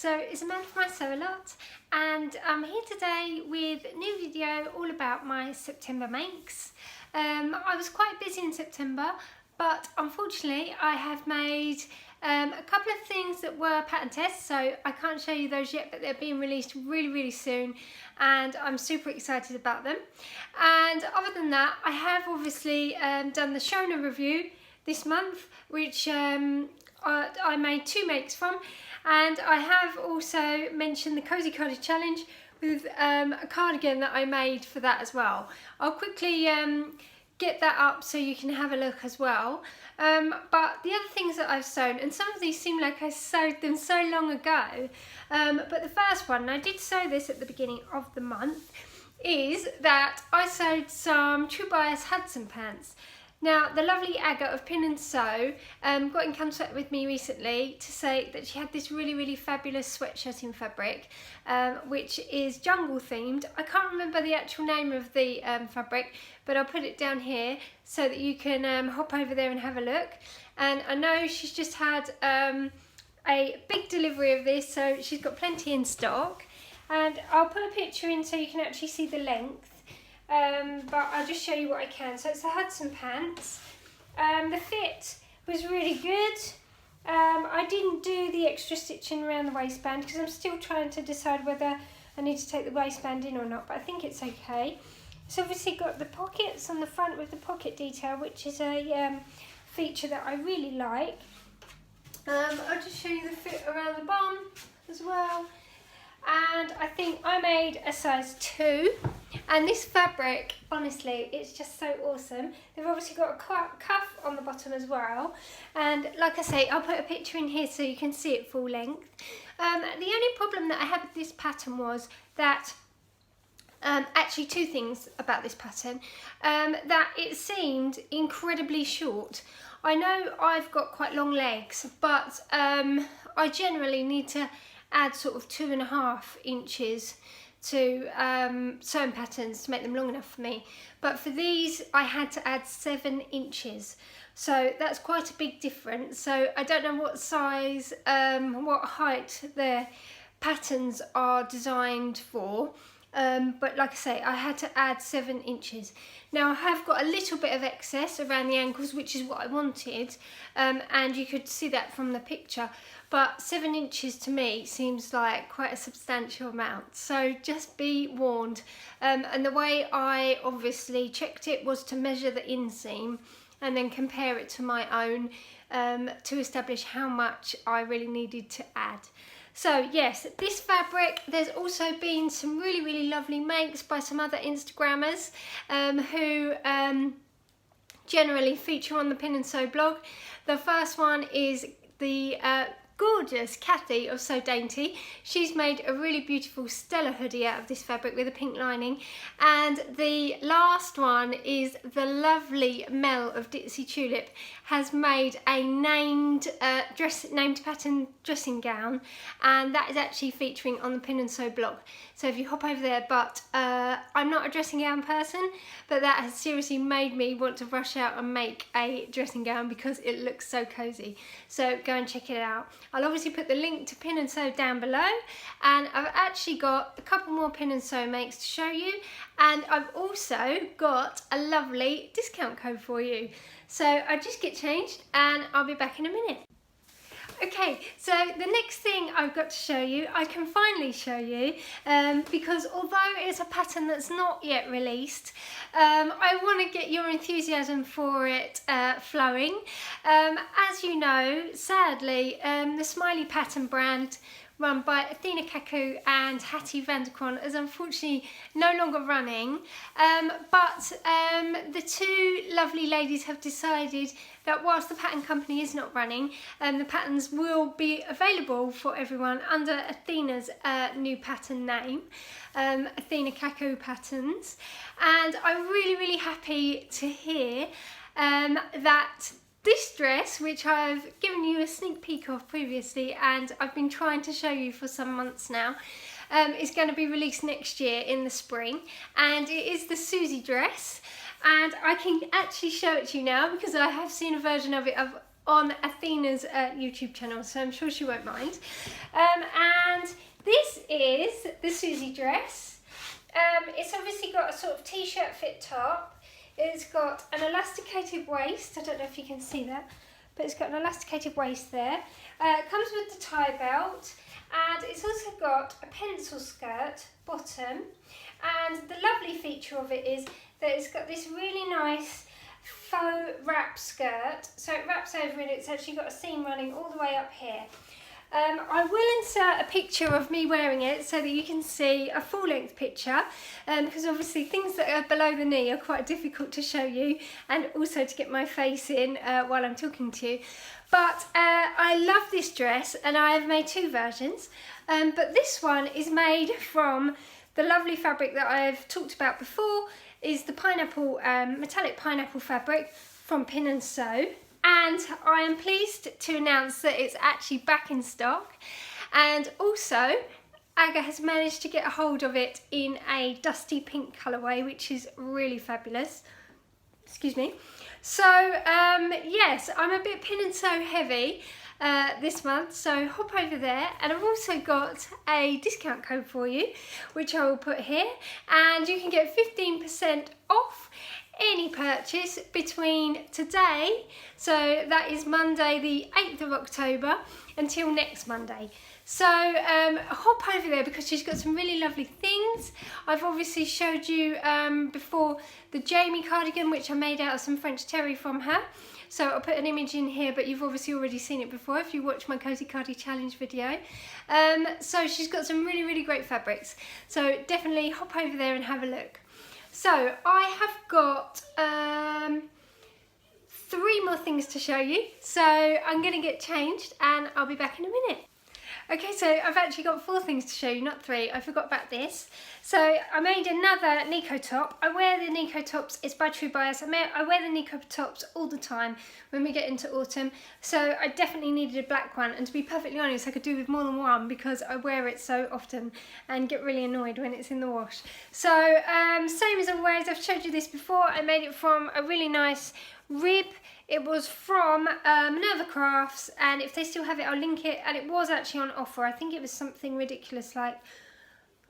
So it's Amanda from I Sew A Lot, and I'm here today with a new video all about my September makes. I was quite busy in September, but unfortunately I have made a couple of things that were pattern tests, so I can't show you those yet, but they're being released really soon and I'm super excited about them. And other than that, I have obviously done the Shona review this month, which I made 2 makes from, and I have also mentioned the Cozy Cottage Challenge with a cardigan that I made for that as well. I'll quickly get that up so you can have a look as well. But the other things that I've sewn, and some of these seem like I sewed them so long ago, but the first one, and I did sew this at the beginning of the month, is that I sewed some True Bias Hudson pants. Now, the lovely Aga of Pin and Sew got in contact with me recently to say that she had this really fabulous sweatshirt in fabric, which is jungle themed. I can't remember the actual name of the fabric, but I'll put it down here so that you can hop over there and have a look. And I know she's just had a big delivery of this, so she's got plenty in stock. And I'll put a picture in so you can actually see the length. But I'll just show you what I can. So it's the Hudson pants. The fit was really good. I didn't do the extra stitching around the waistband because I'm still trying to decide whether I need to take the waistband in or not, but I think it's okay. It's obviously got the pockets on the front with the pocket detail, which is a feature that I really like. I'll just show you the fit around the bum as well. And I think I made a size 2, and this fabric, honestly, it's just so awesome. They've obviously got a cuff on the bottom as well, and like I say, I'll put a picture in here so you can see it full length. The only problem that I had with this pattern was that actually 2 things about this pattern, that it seemed incredibly short. I know I've got quite long legs, but I generally need to add sort of 2.5 inches to sewing patterns to make them long enough for me, but for these I had to add 7 inches, so that's quite a big difference. So I don't know what size, what height the patterns are designed for, but like I say, I had to add 7 inches. Now I have got a little bit of excess around the ankles, which is what I wanted, and you could see that from the picture, but 7 inches to me seems like quite a substantial amount, so just be warned. And the way I obviously checked it was to measure the inseam and then compare it to my own to establish how much I really needed to add. So yes, this fabric, there's also been some really lovely makes by some other Instagrammers who generally feature on the Pin and Sew blog. The first one is the gorgeous Kathy of So Dainty. She's made a really beautiful Stella hoodie out of this fabric with a pink lining, and the last one is the lovely Mel of Ditsy Tulip has made a named pattern dressing gown, and that is actually featuring on the Pin and Sew blog, so if you hop over there. But I'm not a dressing gown person, but that has seriously made me want to rush out and make a dressing gown because it looks so cozy, so go and check it out. I'll obviously put the link to Pin and Sew down below, and I've actually got a couple more Pin and Sew makes to show you, and I've also got a lovely discount code for you. So I just get changed and I'll be back in a minute. Okay, so the next thing I've got to show you, I can finally show you, because although it's a pattern that's not yet released, I want to get your enthusiasm for it flowing. As you know, sadly, the Smiley pattern brand run by Athena Kaku and Hattie Vanderkron is unfortunately no longer running, but the 2 lovely ladies have decided that whilst the pattern company is not running, the patterns will be available for everyone under Athena's new pattern name, Athena Kaku Patterns, and I'm really happy to hear that this dress, which I've given you a sneak peek of previously and I've been trying to show you for some months now, is going to be released next year in the spring, and it is the Susie dress, and I can actually show it to you now because I have seen a version of it on Athena's YouTube channel, so I'm sure she won't mind. And this is the Susie dress. It's obviously got a sort of t-shirt fit top. It's got an elasticated waist. I don't know if you can see that, but it's got an elasticated waist there. It comes with the tie belt, and it's also got a pencil skirt bottom. And the lovely feature of it is that it's got this really nice faux wrap skirt. So it wraps over and it's actually got a seam running all the way up here. I will insert a picture of me wearing it so that you can see a full-length picture, because obviously things that are below the knee are quite difficult to show you, and also to get my face in while I'm talking to you. But I love this dress, and I have made two versions, but this one is made from the lovely fabric that I've talked about before, is the pineapple, metallic pineapple fabric from Pin & Sew. And I am pleased to announce that it's actually back in stock, and also Aga has managed to get a hold of it in a dusty pink colourway, which is really fabulous. Excuse me. So yes, I'm a bit Pin & Sew heavy this month, so hop over there, and I've also got a discount code for you, which I will put here, and you can get 15% off any purchase between today, so that is Monday the 8th of October, until next Monday. So hop over there because she's got some really lovely things. I've obviously showed you before the Jamie cardigan, which I made out of some French terry from her. So I'll put an image in here, but you've obviously already seen it before if you watched my Cozy Cardi Challenge video. So she's got some really, really great fabrics. So definitely hop over there and have a look. So I have got 3 more things to show you. So I'm going to get changed and I'll be back in a minute. Okay, so I've actually got 4 things to show you, not 3. I forgot about this. So I made another Nikko top. I wear the Nikko tops, it's by True Bias. I wear the Nikko tops all the time when we get into autumn. So I definitely needed a black one. And to be perfectly honest, I could do with more than one because I wear it so often and get really annoyed when it's in the wash. So same as always, I've showed you this before. I made it from a really nice rib. It was from Minerva Crafts, and if they still have it, I'll link it. And it was actually on offer. I think it was something ridiculous like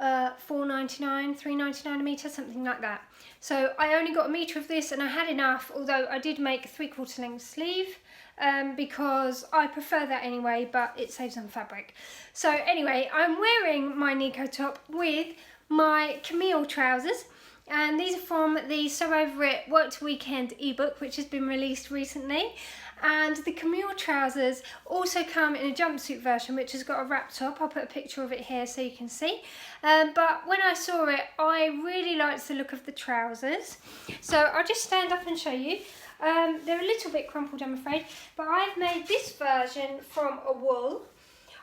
$4.99, $3.99 a metre, something like that. So I only got a metre of this, and I had enough, although I did make a 3/4 length sleeve because I prefer that anyway, but it saves on fabric. So anyway, I'm wearing my Nikko top with my Camille trousers. And these are from the Sew Over It Worked Weekend ebook, which has been released recently. And the Camille trousers also come in a jumpsuit version, which has got a wrap top. I'll put a picture of it here so you can see. But when I saw it, I really liked the look of the trousers. So I'll just stand up and show you. They're a little bit crumpled, I'm afraid, but I've made this version from a wool.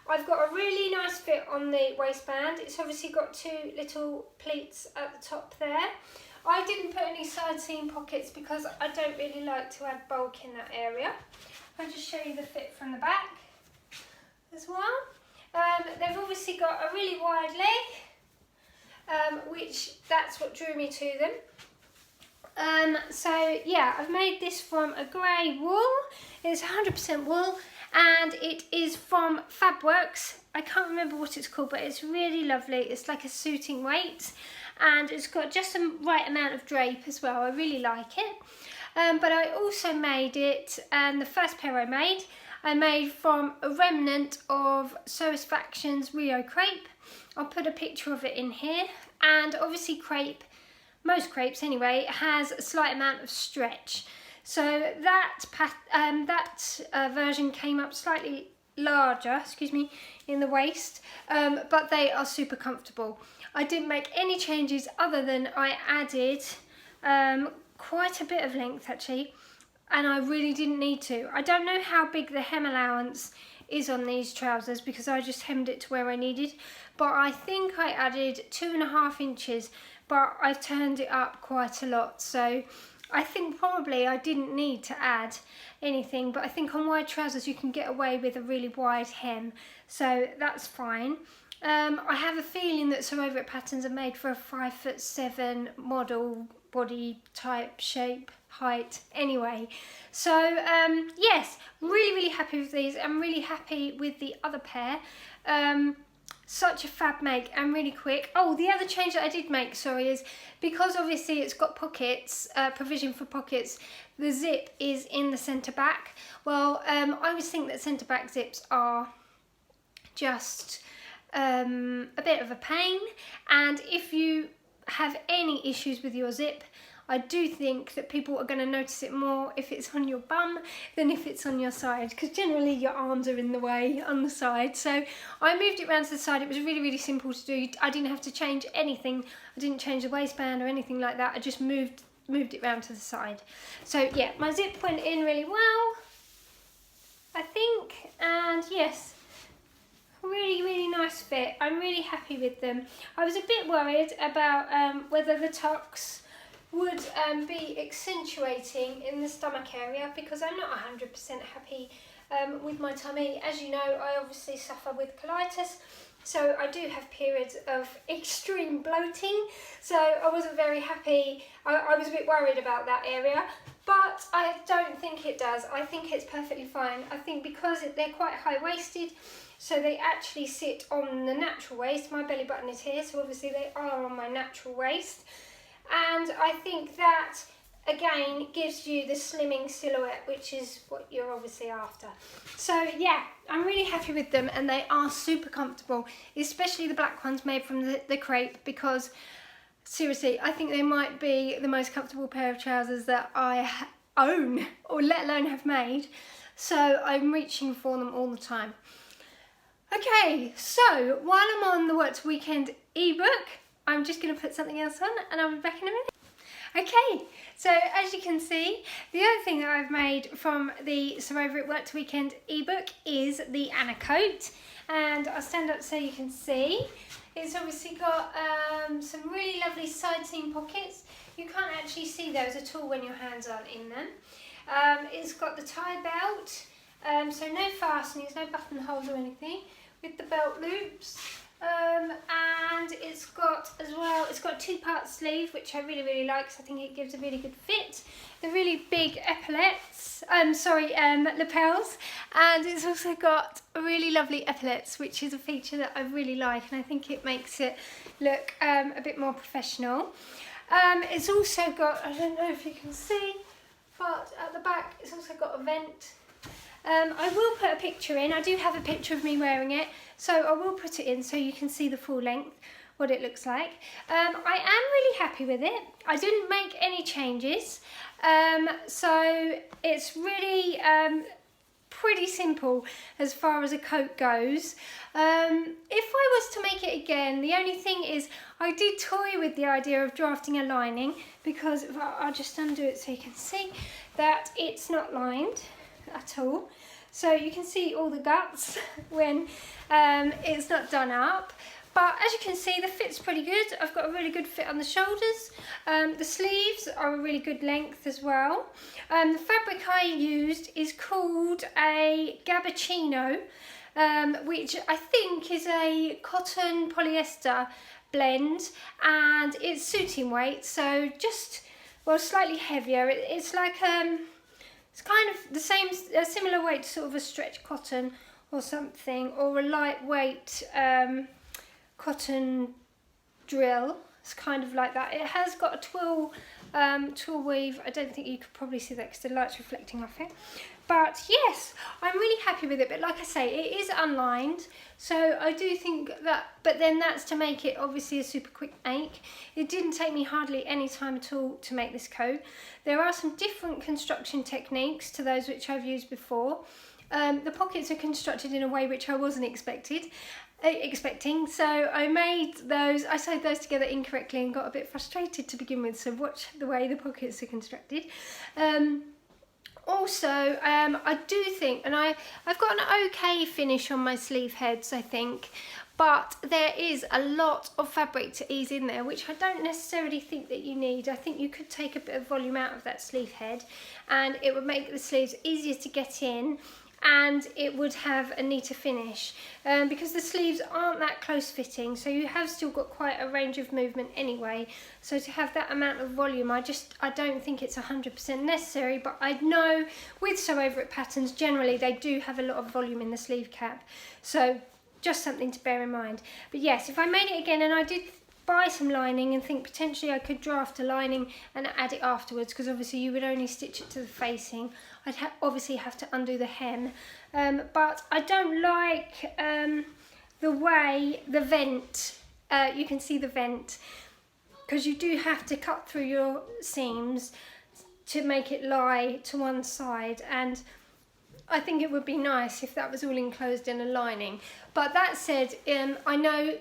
I've got a really nice fit on the waistband. It's obviously got 2 little pleats at the top there. I didn't put any side seam pockets because I don't really like to add bulk in that area. I'll just show you the fit from the back as well. They've obviously got a really wide leg, which that's what drew me to them. So yeah, I've made this from a grey wool. It's 100% wool. And it is from Fabworks. I can't remember what it's called, but it's really lovely. It's like a suiting weight, and it's got just the right amount of drape as well. I really like it. But I also made it, and the first pair I made from a remnant of Satisfaction's Rio crepe. I'll put a picture of it in here. And obviously crepe, most crepes anyway, has a slight amount of stretch. So that version came up slightly larger, in the waist, but they are super comfortable. I didn't make any changes other than I added quite a bit of length actually, and I really didn't need to. I don't know how big the hem allowance is on these trousers because I just hemmed it to where I needed, but I think I added 2.5 inches, but I've turned it up quite a lot, so I think probably I didn't need to add anything, but I think on wide trousers you can get away with a really wide hem, so that's fine. I have a feeling that Sew Over It patterns are made for a 5'7" model body type shape. height anyway. So yes, really happy with these. I'm really happy with the other pair. Such a fab make and really quick. Oh, the other change that I did make, sorry, is because obviously it's got pockets, provision for pockets, the zip is in the centre back. Well, I always think that centre back zips are just a bit of a pain, and if you have any issues with your zip, I do think that people are going to notice it more if it's on your bum than if it's on your side, because generally your arms are in the way on the side. So I moved it around to the side. It was really simple to do. I didn't have to change anything. I didn't change the waistband or anything like that. I just moved it round to the side. So yeah, my zip went in really well, I think, and yes, really nice fit. I'm really happy with them. I was a bit worried about whether the tucks would be accentuating in the stomach area, because I'm not 100% happy with my tummy. As you know, I obviously suffer with colitis, so I do have periods of extreme bloating, so I wasn't very happy. I was a bit worried about that area, but I don't think it does. I think it's perfectly fine. I think because they're quite high-waisted, so they actually sit on the natural waist. My belly button is here, so obviously they are on my natural waist. And I think that, again, gives you the slimming silhouette, which is what you're obviously after. So yeah, I'm really happy with them, and they are super comfortable, especially the black ones made from the crepe, because seriously, I think they might be the most comfortable pair of trousers that I own, or let alone have made. So I'm reaching for them all the time. Okay, so while I'm on the Work to Weekend ebook, I'm just going to put something else on and I'll be back in a minute. Okay, so as you can see, the other thing that I've made from the So Over It Work to Weekend ebook is the Anna coat. And I'll stand up so you can see. It's obviously got some really lovely side seam pockets. You can't actually see those at all when your hands aren't in them. It's got the tie belt, so no fastenings, no buttonholes or anything, with the belt loops. And it's got as well, it's got a two-part sleeve, which I really like, because I think it gives a really good fit. The really big epaulettes, lapels, and it's also got really lovely epaulettes, which is a feature that I really like, and I think it makes it look a bit more professional. It's also got, I don't know if you can see, but at the back it's also got a vent. I will put a picture in. I do have a picture of me wearing it, so I will put it in so you can see the full length, what it looks like. I am really happy with it. I didn't make any changes, so it's really pretty simple as far as a coat goes. If I was to make it again, the only thing is I did toy with the idea of drafting a lining, because I'll just undo it so you can see that it's not lined at all, so you can see all the guts when it's not done up. But as you can see, the fit's pretty good. I've got a really good fit on the shoulders. The sleeves are a really good length as well. The fabric I used is called a Gabardino, which I think is a cotton polyester blend, and it's suiting weight, so just, well, slightly heavier. It's like it's kind of the same, a similar weight to sort of a stretch cotton or something, or a lightweight cotton drill. It's kind of like that. It has got a twill weave. I don't think you could probably see that because the light's reflecting off it. But yes, I'm really happy with it. But like I say, it is unlined, so I do think that, but then that's to make it obviously a super quick make. It didn't take me hardly any time at all to make this coat. There are some different construction techniques to those which I've used before. The pockets are constructed in a way which I wasn't expecting, so I sewed those together incorrectly and got a bit frustrated to begin with, so watch the way the pockets are constructed. Also, I do think, and I've got an okay finish on my sleeve heads, I think, but there is a lot of fabric to ease in there, which I don't necessarily think that you need. I think you could take a bit of volume out of that sleeve head, and it would make the sleeves easier to get in, and it would have a neater finish, because the sleeves aren't that close fitting, so you have still got quite a range of movement anyway. So to have that amount of volume, I don't think it's 100% necessary, but I know with Sew Over It patterns generally they do have a lot of volume in the sleeve cap, so just something to bear in mind. But yes, if I made it again and I did buy some lining and think potentially I could draft a lining and add it afterwards, because obviously you would only stitch it to the facing, I'd obviously have to undo the hem, but I don't like the way the vent, you can see the vent, because you do have to cut through your seams to make it lie to one side, and I think it would be nice if that was all enclosed in a lining. But that said, I know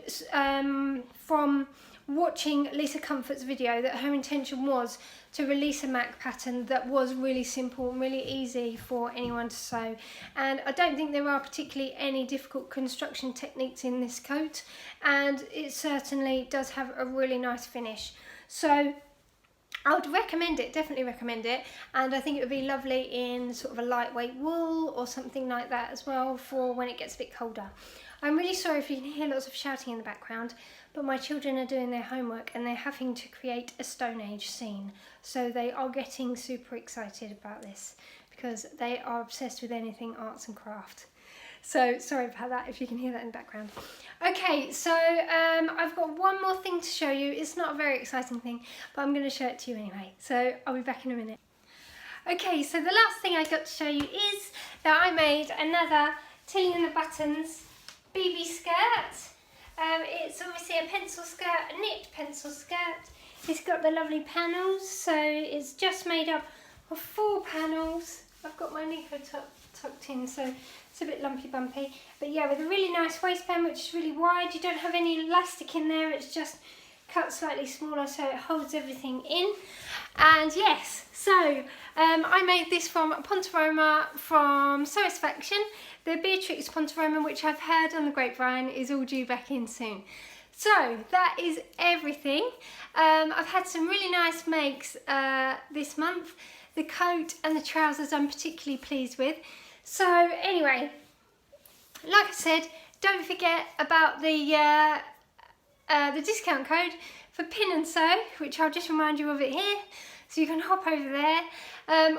from watching Lisa Comfort's video that her intention was to release a MAC pattern that was really simple and really easy for anyone to sew. And I don't think there are particularly any difficult construction techniques in this coat, and it certainly does have a really nice finish. So I would recommend it, definitely recommend it, and I think it would be lovely in sort of a lightweight wool or something like that as well for when it gets a bit colder. I'm really sorry if you can hear lots of shouting in the background, but my children are doing their homework and they're having to create a Stone Age scene, so they are getting super excited about this because they are obsessed with anything arts and craft. So sorry about that if you can hear that in the background. Okay, so I've got one more thing to show you. It's not a very exciting thing, but I'm going to show it to you anyway. So I'll be back in a minute. Okay, so the last thing I got to show you is that I made another Tilly and the Buttons Bibi skirt. It's obviously a pencil skirt, a knit pencil skirt. It's got the lovely panels, so it's just made up of 4 panels. I've got my Nikko tucked in, so it's a bit lumpy bumpy, but yeah, with a really nice waistband which is really wide. You don't have any elastic in there, it's just cut slightly smaller so it holds everything in. And yes, so I made this from Pontoroma from Satisfaction. The Beatrix Pontoroma, which I've heard on the grapevine is all due back in soon. So that is everything. I've had some really nice makes this month. The coat and the trousers I'm particularly pleased with. So anyway, like I said, don't forget about the discount code for Pin and Sew, which I'll just remind you of it here, so you can hop over there.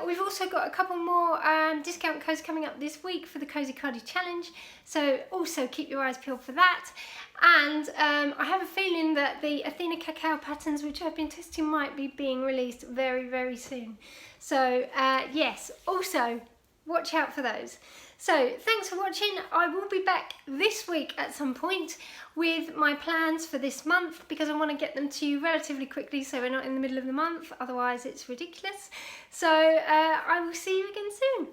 We've also got a couple more discount codes coming up this week for the Cozy Cardi Challenge, so also keep your eyes peeled for that. And I have a feeling that the Athena Cacao patterns, which I've been testing, might be being released very, very soon. So yes, also watch out for those. So thanks for watching. I will be back this week at some point with my plans for this month, because I want to get them to you relatively quickly so we're not in the middle of the month, otherwise it's ridiculous. So I will see you again soon.